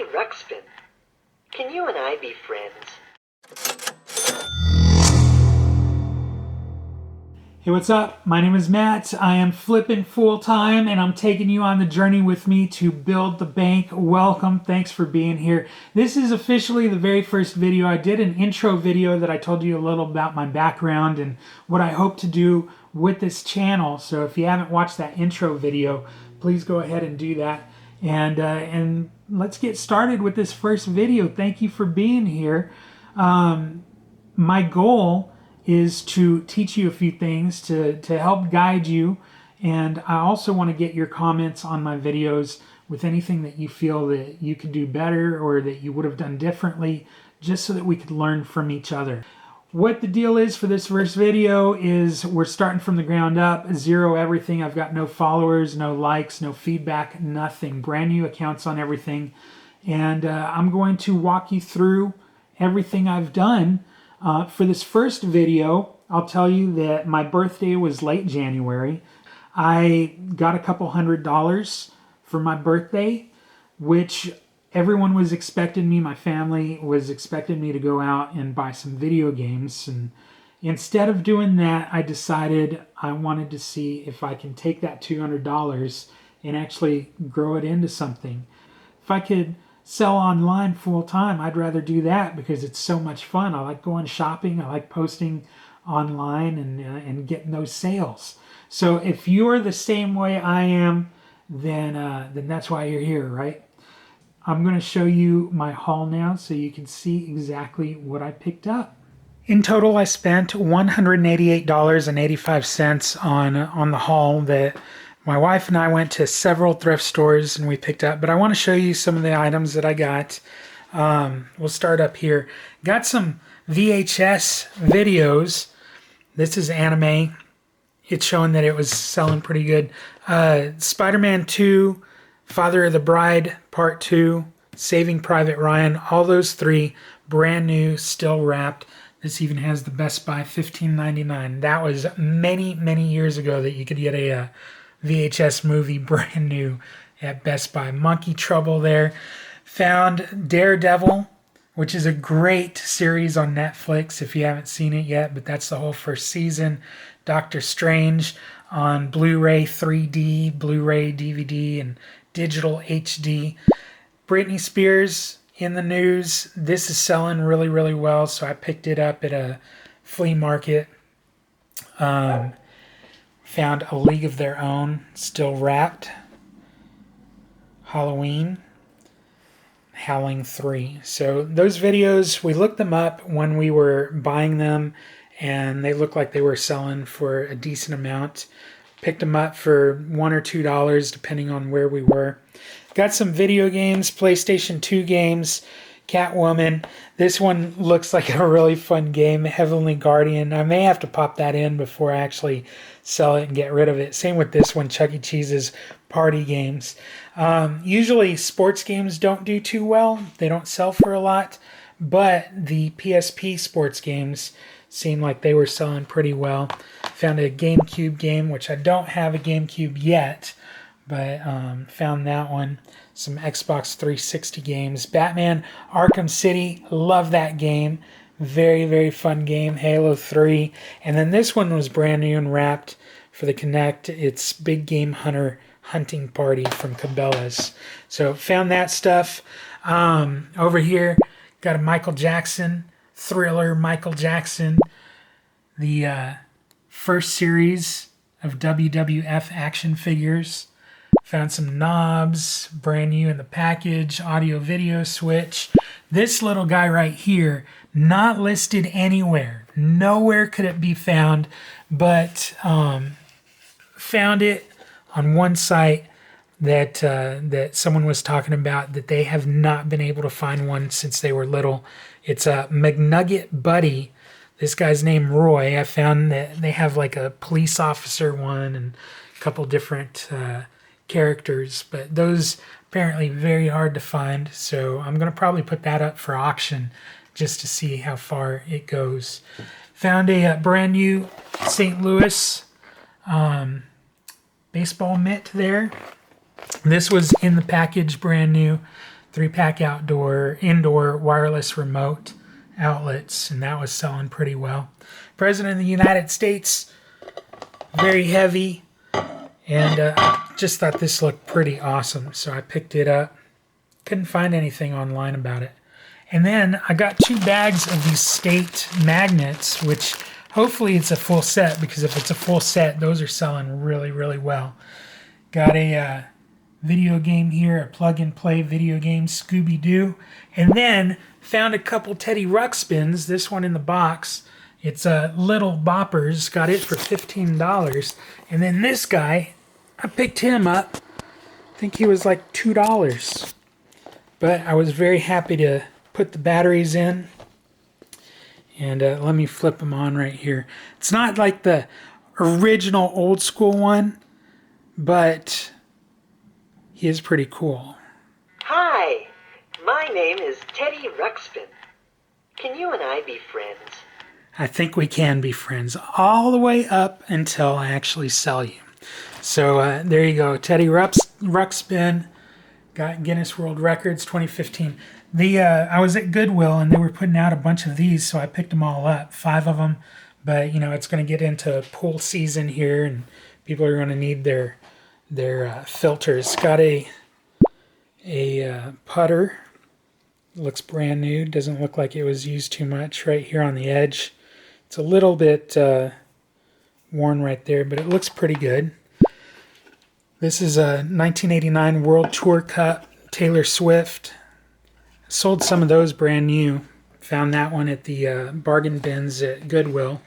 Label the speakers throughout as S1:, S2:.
S1: Teddy Ruxpin. Can you and I be friends?
S2: Hey, what's up? My name is Matt. I am flipping full-time and I'm taking you on the journey with me to build the bank. Welcome. Thanks for being here. This is officially the very first video. I did an intro video that I told you a little about my background and what I hope to do with this channel. So if you haven't watched that intro video, please go ahead and do that. And let's get started with this first video. Thank you for being here. My goal is to teach you a few things to help guide you, and I also want to get your comments on my videos with anything that you feel that you could do better or that you would have done differently, just so that we could learn from each other. What the deal is for this first video is we're starting from the ground up, zero everything. I've got no followers, no likes, no feedback, nothing. Brand new accounts on everything, and I'm going to walk you through everything I've done. For this first video, I'll tell you that my birthday was late January. I got a couple $100 for my birthday, which everyone was expecting me, my family was expecting me to go out and buy some video games. And instead of doing that, I decided I wanted to see if I can take that $200 and actually grow it into something. If I could sell online full time, I'd rather do that because it's so much fun. I like going shopping. I like posting online and getting those sales. So if you're the same way I am, then that's why you're here, right? I'm going to show you my haul now so you can see exactly what I picked up. In total, I spent $188.85 on the haul that my wife and I went to several thrift stores and we picked up, but I want to show you some of the items that I got. We'll start up here. Got some VHS videos. This is anime. It's showing that it was selling pretty good. Spider-Man 2, Father of the Bride Part 2, Saving Private Ryan, all those three brand new, still wrapped. This even has the Best Buy $15.99. That was many, many years ago that you could get a VHS movie brand new at Best Buy. Monkey Trouble there. Found Daredevil, which is a great series on Netflix if you haven't seen it yet, but that's the whole first season. Doctor Strange on Blu-ray 3D, Blu-ray, DVD, and digital HD. Britney Spears in the news. This is selling really, really well, so I picked it up at a flea market. Found A League of Their Own, still wrapped. Halloween. Howling 3. So those videos, we looked them up when we were buying them, and they looked like they were selling for a decent amount. Picked them up for $1 or $2, depending on where we were. Got some video games, PlayStation 2 games, Catwoman. This one looks like a really fun game, Heavenly Guardian. I may have to pop that in before I actually sell it and get rid of it. Same with this one, Chuck E. Cheese's party games. Usually sports games don't do too well. They don't sell for a lot, but the PSP sports games seemed like they were selling pretty well. Found a GameCube game, which I don't have a GameCube yet, but found that one. Some Xbox 360 games. Batman Arkham City, love that game. Very, very fun game. Halo 3. And then this one was brand new and wrapped for the Kinect. It's Big Game Hunter Hunting Party from Cabela's. So found that stuff. Over here, got a Michael Jackson, Thriller Michael Jackson. The first series of WWF action figures. Found some knobs, brand new in the package, audio video switch. This little guy right here, not listed anywhere. Nowhere could it be found, but found it on one site that someone was talking about that they have not been able to find one since they were little. It's a McNugget Buddy. This guy's named Roy. I found that they have like a police officer one and a couple different characters, but those apparently very hard to find, so I'm going to probably put that up for auction just to see how far it goes. Found a brand new St. Louis baseball mitt there. This was in the package, brand new. 3-pack indoor wireless remote outlets, and that was selling pretty well. President of the United States, very heavy, and just thought this looked pretty awesome, so I picked it up. Couldn't find anything online about it. And then I got 2 bags of these state magnets, which hopefully it's a full set, because if it's a full set, those are selling really, really well. Got a video game here, a plug-and-play video game, Scooby-Doo. And then found a couple Teddy Ruxpins, this one in the box. It's Little Boppers, got it for $15. And then this guy, I picked him up. I think he was like $2. But I was very happy to put the batteries in. And let me flip them on right here. It's not like the original old school one, but he is pretty cool.
S1: Hi, my name is Teddy Ruxpin. Can you and I be friends?
S2: I think we can be friends all the way up until I actually sell you. So there you go. Teddy Ruxpin got Guinness World Records 2015. I was at Goodwill and they were putting out a bunch of these, so I picked them all up, 5 of them. But you know, it's going to get into pool season here, and people are going to need their filters. Got a putter. Looks brand new. Doesn't look like it was used too much. Right here on the edge, it's a little bit worn right there, but it looks pretty good. This is a 1989 World Tour Cup, Taylor Swift. Sold some of those brand new. Found that one at the bargain bins at Goodwill.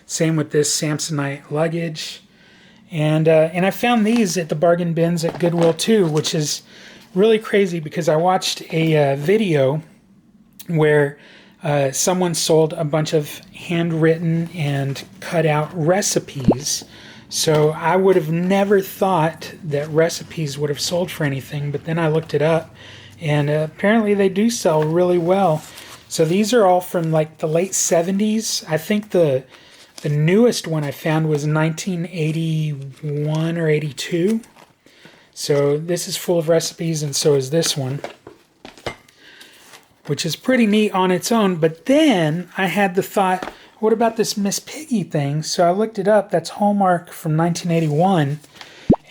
S2: Same with this Samsonite luggage. And I found these at the bargain bins at Goodwill too, which is really crazy because I watched a video where someone sold a bunch of handwritten and cut out recipes. So I would have never thought that recipes would have sold for anything, but then I looked it up, and apparently they do sell really well. So these are all from like the late 70s. I think the newest one I found was 1981 or 82. So this is full of recipes, and so is this one, which is pretty neat on its own. But then I had the thought, what about this Miss Piggy thing? So I looked it up. That's Hallmark from 1981.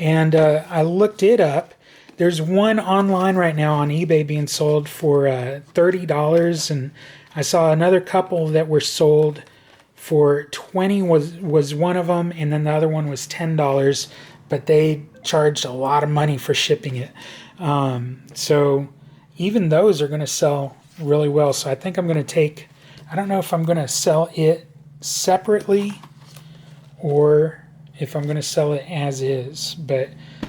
S2: And I looked it up. There's one online right now on eBay being sold for $30. And I saw another couple that were sold for $20 was one of them. And then the other one was $10. But they charged a lot of money for shipping it. So even those are going to sell really well. So I think I'm going to take... I don't know if I'm going to sell it separately or if I'm going to sell it as is. But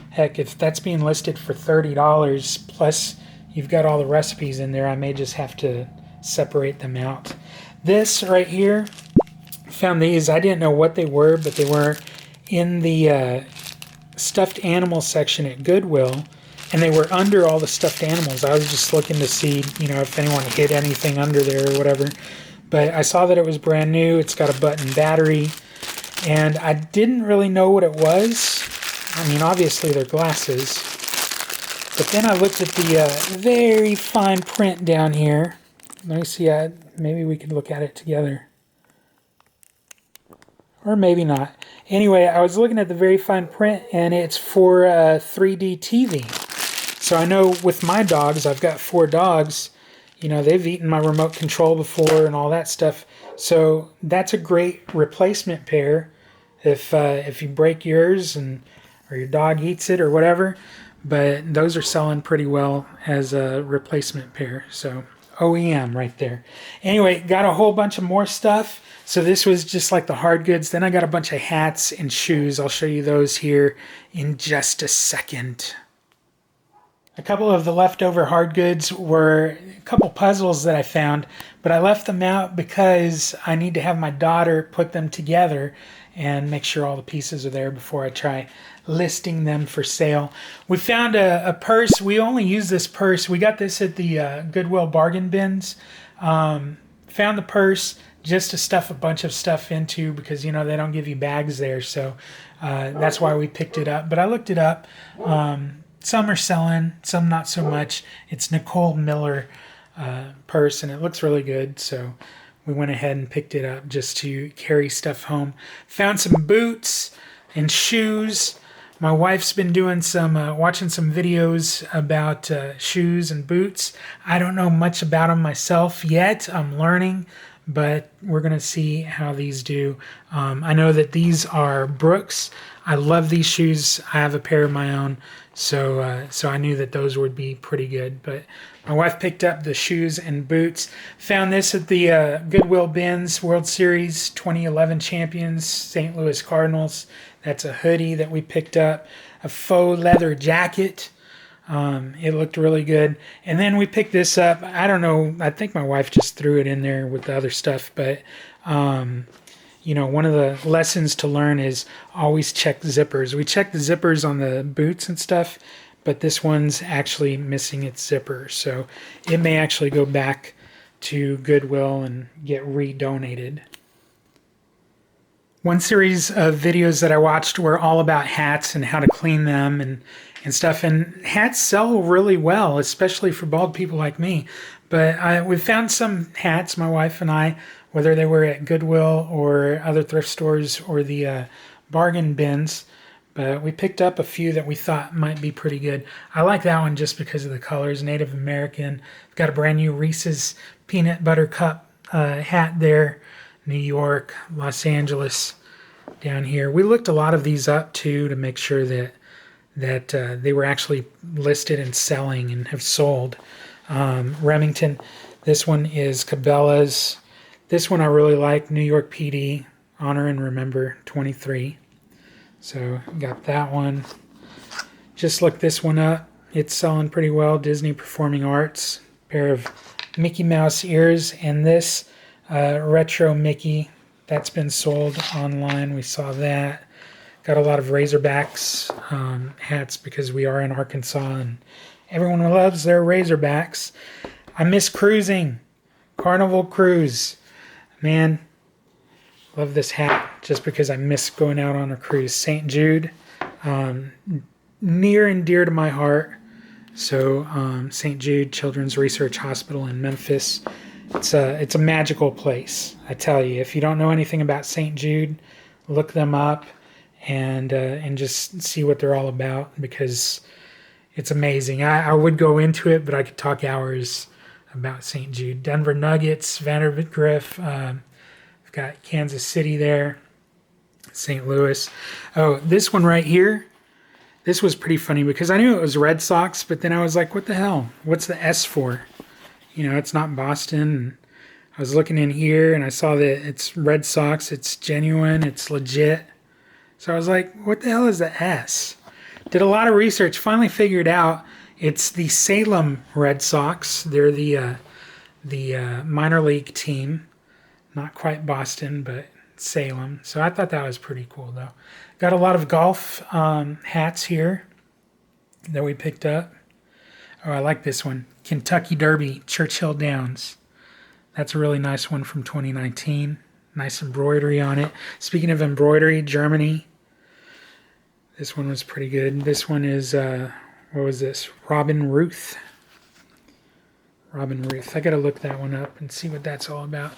S2: heck, if that's being listed for $30 plus you've got all the recipes in there, I may just have to separate them out. This right here, found these. I didn't know what they were, but they were in the stuffed animal section at Goodwill. And they were under all the stuffed animals. I was just looking to see, you know, if anyone hid anything under there or whatever. But I saw that it was brand new. It's got a button battery. And I didn't really know what it was. I mean, obviously they're glasses. But then I looked at the very fine print down here. Let me see. Maybe we could look at it together. Or maybe not. Anyway, I was looking at the very fine print, and it's for 3D TV. So I know with my dogs, I've got 4 dogs, you know, they've eaten my remote control before and all that stuff. So that's a great replacement pair if you break yours or your dog eats it or whatever. But those are selling pretty well as a replacement pair. So OEM right there. Anyway, got a whole bunch of more stuff. So this was just like the hard goods. Then I got a bunch of hats and shoes. I'll show you those here in just a second. A couple of the leftover hard goods were a couple puzzles that I found, but I left them out because I need to have my daughter put them together and make sure all the pieces are there before I try listing them for sale. We found a purse. We only use this purse. We got this at the Goodwill bargain bins. Found the purse just to stuff a bunch of stuff into because, you know, they don't give you bags there. So that's why we picked it up. But I looked it up. some are selling, some not so much. It's Nicole Miller purse, and it looks really good, so we went ahead and picked it up just to carry stuff home. Found some boots and shoes. My wife's been doing some watching some videos about shoes and boots. I don't know much about them myself yet. I'm learning, but we're going to see how these do. I know that these are Brooks. I love these shoes. I have a pair of my own, so I knew that those would be pretty good. But my wife picked up the shoes and boots. Found this at the Goodwill Bins World Series 2011 champions, St. Louis Cardinals. That's a hoodie that we picked up. A faux leather jacket. It looked really good. And then we picked this up. I don't know. I think my wife just threw it in there with the other stuff. But, you know, one of the lessons to learn is always check the zippers. We checked the zippers on the boots and stuff, but this one's actually missing its zipper. So it may actually go back to Goodwill and get redonated. One series of videos that I watched were all about hats and how to clean them and stuff. And hats sell really well, especially for bald people like me. But we found some hats, my wife and I, whether they were at Goodwill or other thrift stores or the bargain bins. But we picked up a few that we thought might be pretty good. I like that one just because of the colors. Native American. Got a brand new Reese's Peanut Butter Cup hat there. New York, Los Angeles, down here. We looked a lot of these up too to make sure that they were actually listed and selling and have sold. Remington, this one is Cabela's. This one I really like, New York PD, Honor and Remember 23. So got that one. Just looked this one up. It's selling pretty well. Disney Performing Arts, pair of Mickey Mouse ears, and this retro Mickey that's been sold online. We saw that. Got a lot of Razorbacks hats because we are in Arkansas and everyone loves their Razorbacks. I miss cruising. Carnival Cruise. Man, love this hat just because I miss going out on a cruise. St. Jude, near and dear to my heart. So St. Jude Children's Research Hospital in Memphis. It's a magical place, I tell you. If you don't know anything about St. Jude, look them up and just see what they're all about because it's amazing. I would go into it, but I could talk hours about St. Jude. Denver Nuggets, Vandergriff. I've got Kansas City there, St. Louis. Oh, this one right here. This was pretty funny because I knew it was Red Sox, but then I was like, what the hell? What's the S for? You know, it's not Boston. And I was looking in here and I saw that it's Red Sox. It's genuine. It's legit. So I was like, what the hell is the S? Did a lot of research. Finally figured out it's the Salem Red Sox. They're the minor league team. Not quite Boston, but Salem. So I thought that was pretty cool, though. Got a lot of golf hats here that we picked up. Oh, I like this one. Kentucky Derby, Churchill Downs. That's a really nice one from 2019. Nice embroidery on it. Speaking of embroidery, Germany. This one was pretty good. This one is, what was this? Robin Ruth. Robin Ruth. I got to look that one up and see what that's all about.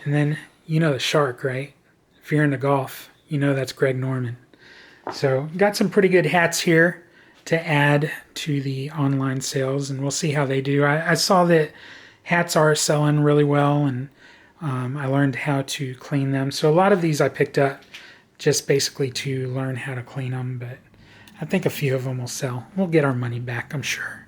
S2: And then, you know the shark, right? If you're into golf, you know that's Greg Norman. So, got some pretty good hats here to add to the online sales, and we'll see how they do. I saw that hats are selling really well, and I learned how to clean them. So a lot of these I picked up just basically to learn how to clean them, but I think a few of them will sell. We'll get our money back, I'm sure.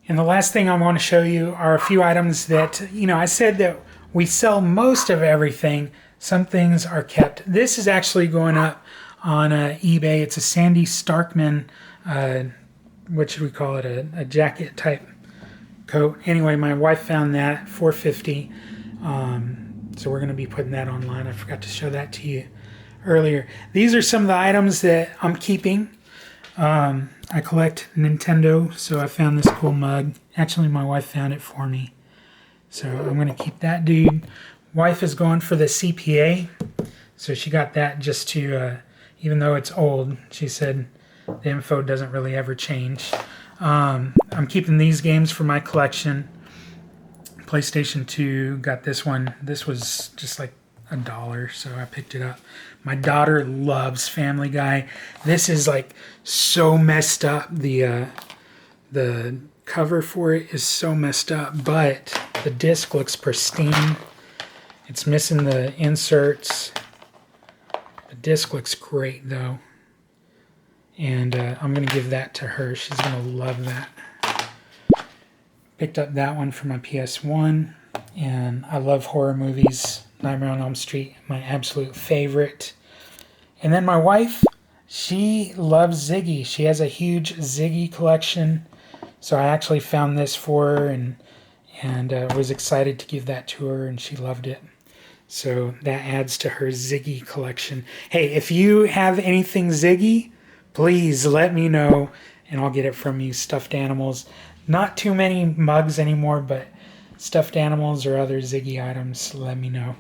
S2: And the last thing I want to show you are a few items that, you know, I said that we sell most of everything. Some things are kept. This is actually going up on eBay. It's a Sandy Starkman, what should we call it, a jacket type coat. Anyway, my wife found that, $4.50. So we're going to be putting that online. I forgot to show that to you earlier. These are some of the items that I'm keeping. I collect Nintendo, so I found this cool mug. Actually, my wife found it for me. So I'm going to keep that dude. Wife is going for the CPA, so she got that just to, even though it's old, she said The info doesn't really ever change. I'm keeping these games for my collection. PlayStation 2, got this one. This was just like $1, so I picked it up. My daughter loves Family Guy. This is like so messed up. The cover for it is so messed up, but the disc looks pristine. It's missing the inserts. The disc looks great though. And I'm going to give that to her. She's going to love that. Picked up that one for my PS1. And I love horror movies. Nightmare on Elm Street, my absolute favorite. And then my wife, she loves Ziggy. She has a huge Ziggy collection. So I actually found this for her and was excited to give that to her, and she loved it. So that adds to her Ziggy collection. Hey, if you have anything Ziggy, please let me know, and I'll get it from you. Stuffed animals. Not too many mugs anymore, but stuffed animals or other Ziggy items, let me know.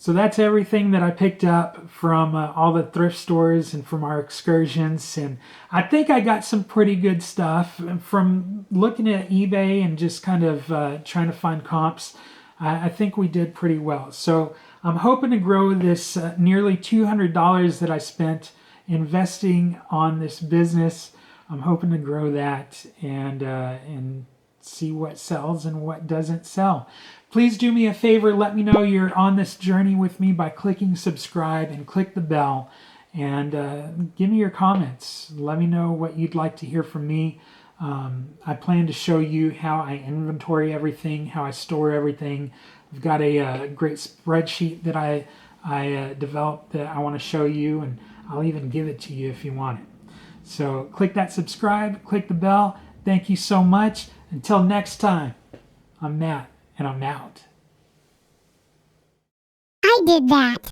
S2: So that's everything that I picked up from all the thrift stores and from our excursions. And I think I got some pretty good stuff from looking at eBay and just kind of trying to find comps. I think we did pretty well. So I'm hoping to grow this nearly $200 that I spent investing on this business. I'm hoping to grow that and see what sells and what doesn't sell. Please do me a favor. Let me know you're on this journey with me by clicking subscribe and click the bell. And give me your comments. Let me know what you'd like to hear from me. I plan to show you how I inventory everything, how I store everything. I've got a great spreadsheet that I developed that I want to show you, and I'll even give it to you if you want it. So click that subscribe, click the bell. Thank you so much. Until next time, I'm Matt, and I'm out.
S3: I did that.